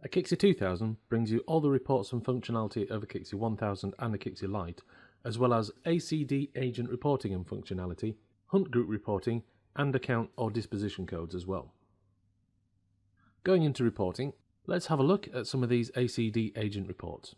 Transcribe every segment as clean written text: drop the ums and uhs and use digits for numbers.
Akixi 2000 brings you all the reports and functionality of Akixi 1000 and Akixi Lite, as well as ACD agent reporting and functionality, hunt group reporting, and account or disposition codes as well. Going into reporting, let's have a look at some of these ACD agent reports.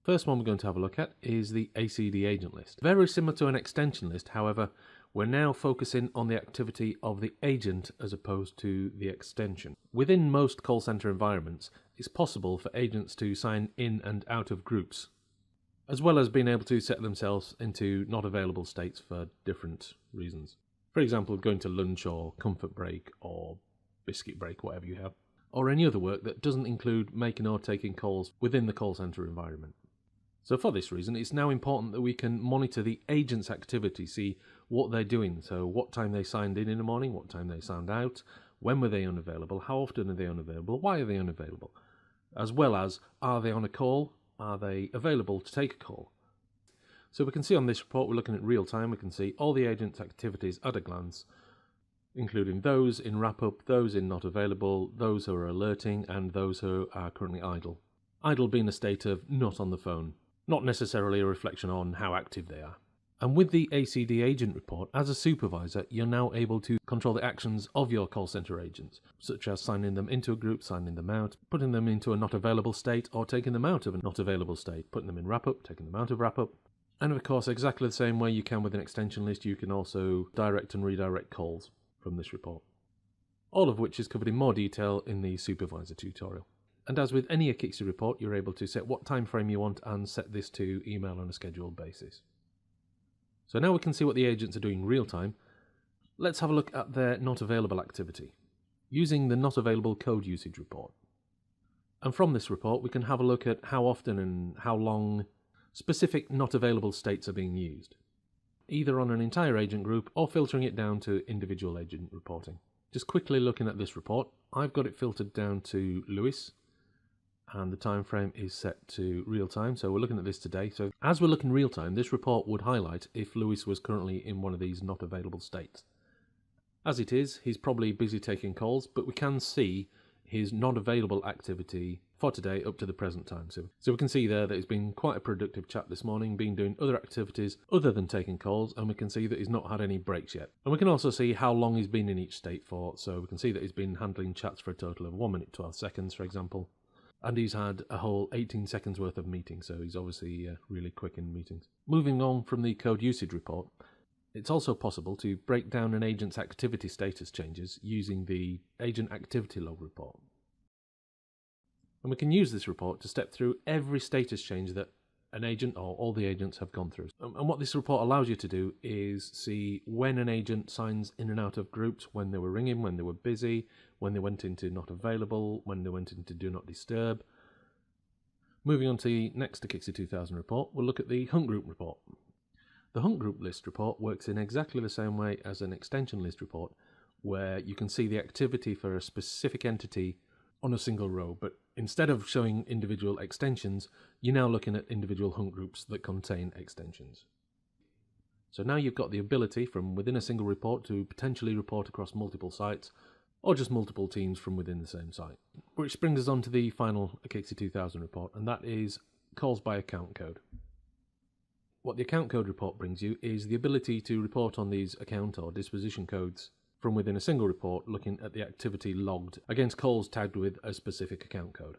First one we're going to have a look at is the ACD agent list. Very similar to an extension list, however, we're now focusing on the activity of the agent as opposed to the extension. Within most call center environments, it's possible for agents to sign in and out of groups, as well as being able to set themselves into not available states for different reasons. For example, going to lunch or comfort break or biscuit break, whatever you have, or any other work that doesn't include making or taking calls within the call center environment. So for this reason, it's now important that we can monitor the agent's activity, see what they're doing. So what time they signed in the morning, what time they signed out, when were they unavailable, how often are they unavailable, why are they unavailable, as well as are they on a call, are they available to take a call. So we can see on this report, we're looking at real time, we can see all the agent's activities at a glance, including those in wrap-up, those in not available, those who are alerting, and those who are currently idle. Idle being a state of not on the phone, not necessarily a reflection on how active they are. And with the ACD agent report, as a supervisor, you're now able to control the actions of your call center agents, such as signing them into a group, signing them out, putting them into a not available state, or taking them out of a not available state, putting them in wrap-up, taking them out of wrap-up. And of course, exactly the same way you can with an extension list, you can also direct and redirect calls from this report. All of which is covered in more detail in the supervisor tutorial. And as with any Akixi report, you're able to set what time frame you want and set this to email on a scheduled basis. So now we can see what the agents are doing real time. Let's have a look at their not available activity using the not available code usage report. And from this report, we can have a look at how often and how long specific not available states are being used, either on an entire agent group or filtering it down to individual agent reporting. Just quickly looking at this report, I've got it filtered down to Lewis, and the time frame is set to real time, so we're looking at this today. So as we're looking real time, this report would highlight if Lewis was currently in one of these not available states. As it is, he's probably busy taking calls, but we can see his not available activity for today up to the present time. So we can see there that it's been quite a productive chat this morning, been doing other activities other than taking calls, and we can see that he's not had any breaks yet. And we can also see how long he's been in each state for, so we can see that he's been handling chats for a total of 1 minute 12 seconds, for example. And he's had a whole 18 seconds worth of meetings, so he's obviously really quick in meetings. Moving on from the code usage report, it's also possible to break down an agent's activity status changes using the agent activity log report. And we can use this report to step through every status change that an agent or all the agents have gone through. And what this report allows you to do is see when an agent signs in and out of groups, when they were ringing, when they were busy, when they went into not available, when they went into do not disturb. Moving on to the next Akixi 2000 report, we'll look at the hunt group report. The hunt group list report works in exactly the same way as an extension list report, where you can see the activity for a specific entity on a single row, but instead of showing individual extensions, you're now looking at individual hunt groups that contain extensions. So now you've got the ability from within a single report to potentially report across multiple sites, or just multiple teams from within the same site. Which brings us on to the final Akixi 2000 report, and that is calls by account code. What the account code report brings you is the ability to report on these account or disposition codes from within a single report, looking at the activity logged against calls tagged with a specific account code.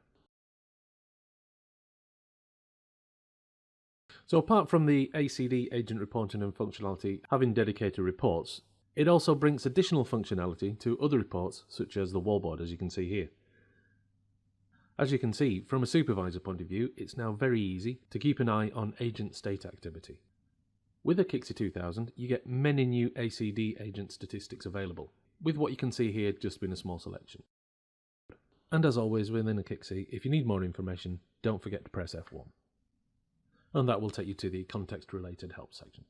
So apart from the ACD agent reporting and functionality having dedicated reports, it also brings additional functionality to other reports, such as the wallboard, as you can see here. As you can see, from a supervisor point of view, it's now very easy to keep an eye on agent state activity. With Akixi 2000, you get many new ACD agent statistics available, with what you can see here just being a small selection. And as always within Akixi, if you need more information, don't forget to press F1. And that will take you to the context-related help section.